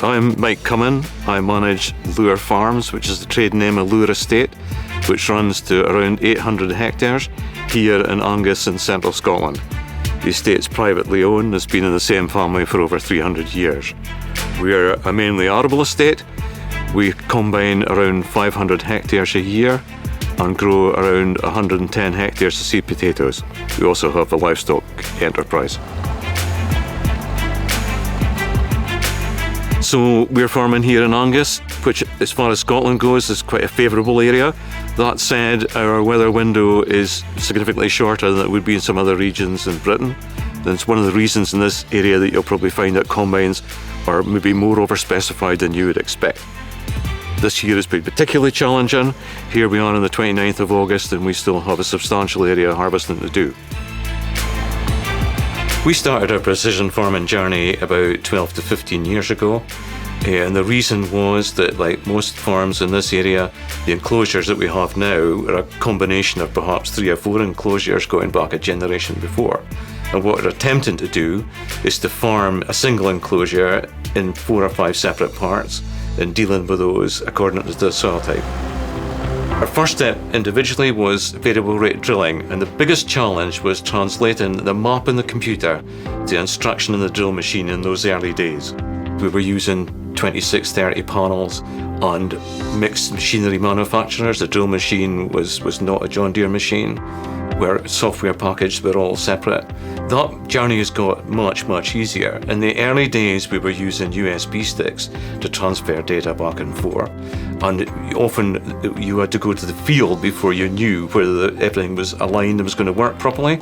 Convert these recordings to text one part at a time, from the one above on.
I'm Mike Cummins. I manage Lour Farms, which is the trade name of Lour Estate, which runs to around 800 hectares here in Angus in central Scotland. The estate's privately owned, has been in the same family for over 300 years. We're a mainly arable estate. We combine around 500 hectares a year and grow around 110 hectares of seed potatoes. We also have a livestock enterprise. So we're farming here in Angus, which as far as Scotland goes is quite a favourable area. That said, our weather window is significantly shorter than it would be in some other regions in Britain. That's one of the reasons in this area that you'll probably find that combines are maybe more overspecified than you would expect. This year has been particularly challenging. Here we are on the 29th of August and we still have a substantial area of harvesting to do. We started our precision farming journey about 12 to 15 years ago, and the reason was that, like most farms in this area, the enclosures that we have now are a combination of perhaps 3 or 4 enclosures going back a generation before. And what we're attempting to do is to farm a single enclosure in 4 or 5 separate parts and dealing with those according to the soil type. Our first step individually was variable rate drilling, and the biggest challenge was translating the map in the computer to instruction in the drill machine in those early days. We were using 2630 panels and mixed machinery manufacturers. The drill machine was not a John Deere machine, where software packages were all separate. That journey has got much easier. In the early days, we were using USB sticks to transfer data back and forth. And often you had to go to the field before you knew whether everything was aligned and was going to work properly.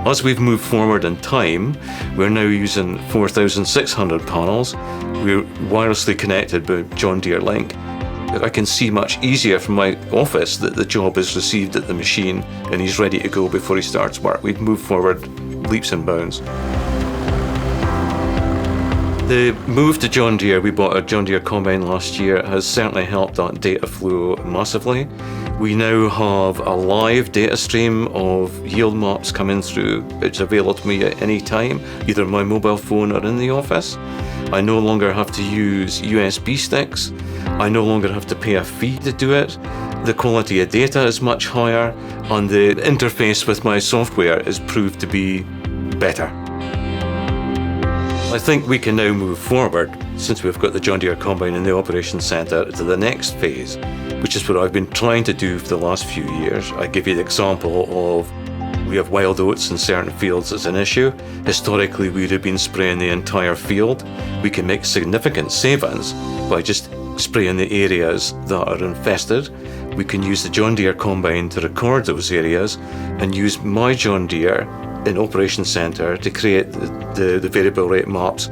As we've moved forward in time, we're now using 4,600 panels. We're wirelessly connected by John Deere Link. I can see much easier from my office that the job is received at the machine and he's ready to go before he starts work. We've moved forward leaps and bounds. The move to John Deere, we bought a John Deere combine last year, has certainly helped that data flow massively. We now have a live data stream of yield maps coming through. It's available to me at any time, either on my mobile phone or in the office. I no longer have to use USB sticks. I no longer have to pay a fee to do it. The quality of data is much higher, and the interface with my software is proved to be better. I think we can now move forward, since we've got the John Deere Combine in the Operations Center, to the next phase, which is what I've been trying to do for the last few years. I give you the example of we have wild oats in certain fields as an issue. Historically, we'd have been spraying the entire field. We can make significant savings by just spraying the areas that are infested. We can use the John Deere Combine to record those areas and use my John Deere in Operations Center to create the variable rate maps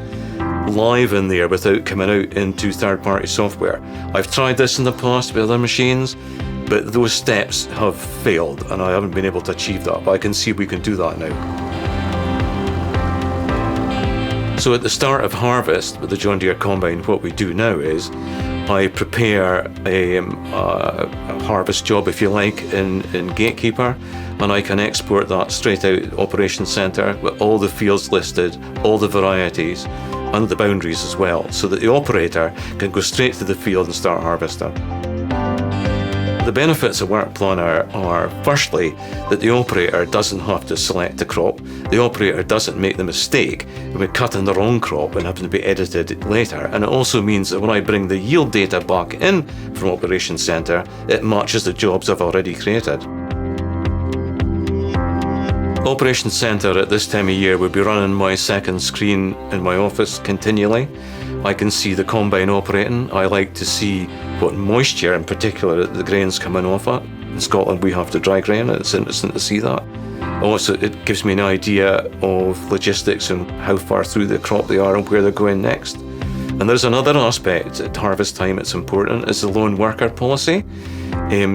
live in there without coming out into third-party software. I've tried this in the past with other machines, but those steps have failed and I haven't been able to achieve that, but I can see we can do that now. So at the start of harvest with the John Deere Combine, what we do now is I prepare a harvest job, if you like, in Gatekeeper, and I can export that straight out Operations Center with all the fields listed, all the varieties, and the boundaries as well, so that the operator can go straight to the field and start harvesting. The benefits of Work Planner are, firstly, that the operator doesn't have to select a crop. The operator doesn't make the mistake when we cut in the wrong crop and have to be edited later. And it also means that when I bring the yield data back in from Operations Center, it matches the jobs I've already created. Operations Center at this time of year will be running my second screen in my office continually. I can see the combine operating. I like to see what moisture in particular the grain's coming off at. In Scotland we have to dry grain, it's interesting to see that. Also it gives me an idea of logistics and how far through the crop they are and where they're going next. And there's another aspect at harvest time that's important, is the lone worker policy.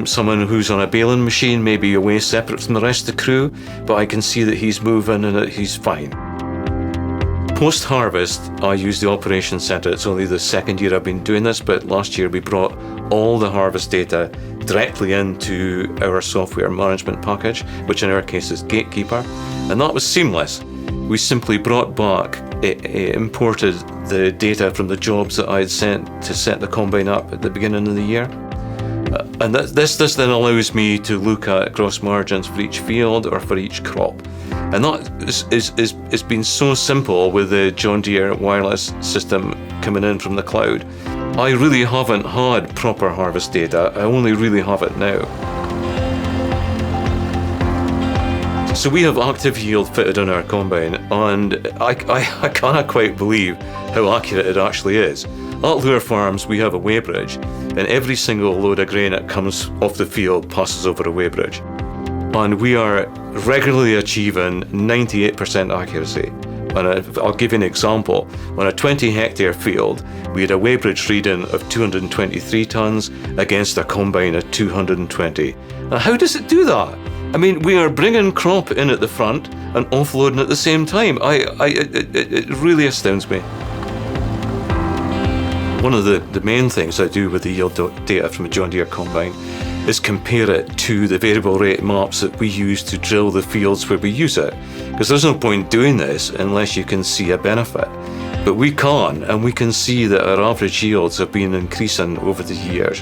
Someone who's on a baling machine may be away separate from the rest of the crew, but I can see that he's moving and that he's fine. Post-harvest, I use the Operations Center. It's only the second year I've been doing this, but last year we brought all the harvest data directly into our software management package, which in our case is Gatekeeper, and that was seamless. We simply brought back imported the data from the jobs that I'd sent to set the combine up at the beginning of the year. And this then allows me to look at gross margins for each field or for each crop. And that is been so simple with the John Deere wireless system coming in from the cloud. I really haven't had proper harvest data. I only really have it now. So we have active yield fitted on our combine, and I cannot quite believe how accurate it actually is. At Lour Farms, we have a weighbridge, and every single load of grain that comes off the field passes over a weighbridge. And we are regularly achieving 98% accuracy. And I'll give you an example. On a 20-hectare field, we had a weighbridge reading of 223 tonnes against a combine of 220. Now, how does it do that? I mean, we are bringing crop in at the front and offloading at the same time. It really astounds me. One of the main things I do with the yield data from a John Deere combine is compare it to the variable rate maps that we use to drill the fields where we use it. Because there's no point doing this unless you can see a benefit. But we can, and we can see that our average yields have been increasing over the years,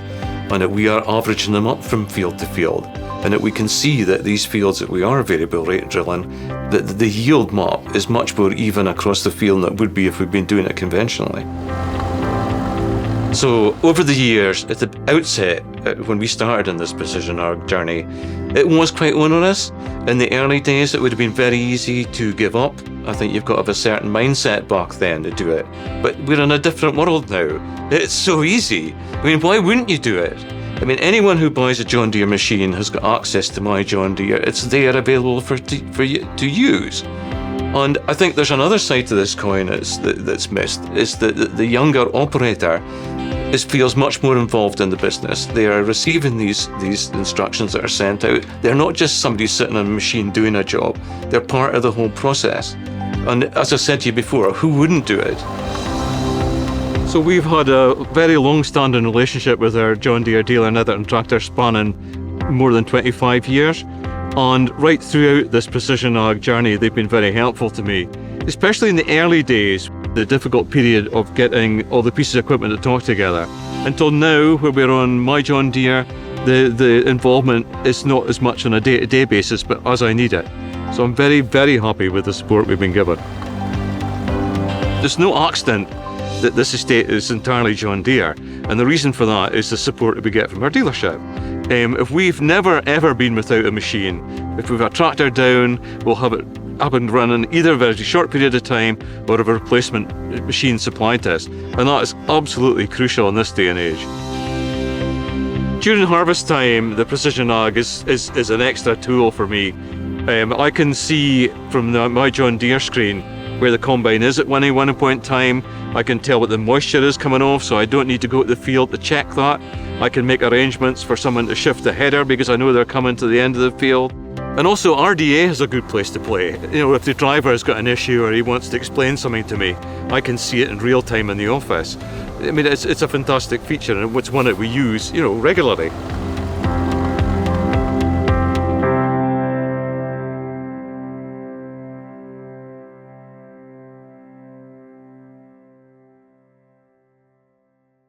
and that we are averaging them up from field to field. And that we can see that these fields that we are variable rate drilling, that the yield map is much more even across the field than it would be if we'd been doing it conventionally. So over the years, at the outset, when we started in this precision ag journey, it was quite onerous. In the early days, it would have been very easy to give up. I think you've got to have a certain mindset back then to do it. But we're in a different world now. It's so easy. I mean, why wouldn't you do it? I mean, anyone who buys a John Deere machine has got access to my John Deere. It's there available for you to use. And I think there's another side to this coin that's missed, is that the younger operator feels much more involved in the business. They are receiving these instructions that are sent out. They're not just somebody sitting on a machine doing a job. They're part of the whole process. And as I said to you before, who wouldn't do it? So we've had a very long-standing relationship with our John Deere dealer Netherton Tractor spanning more than 25 years. And right throughout this precision ag journey, they've been very helpful to me, especially in the early days, the difficult period of getting all the pieces of equipment to talk together. Until now, where we're on my John Deere, the involvement is not as much on a day-to-day basis, but as I need it. So I'm very, very happy with the support we've been given. There's no accident that this estate is entirely John Deere, and the reason for that is the support that we get from our dealership. If we've never ever been without a machine, if we've a tractor down, we'll have it up and running either a very short period of time or a replacement machine supplied to us, and that is absolutely crucial in this day and age. During harvest time, the precision ag is an extra tool for me. I can see from my John Deere screen where the combine is at one point in time. I can tell what the moisture is coming off, so I don't need to go to the field to check that. I can make arrangements for someone to shift the header because I know they're coming to the end of the field. And also RDA has a good place to play. You know, if the driver has got an issue or he wants to explain something to me, I can see it in real time in the office. I mean, it's a fantastic feature, and it's one that we use, regularly.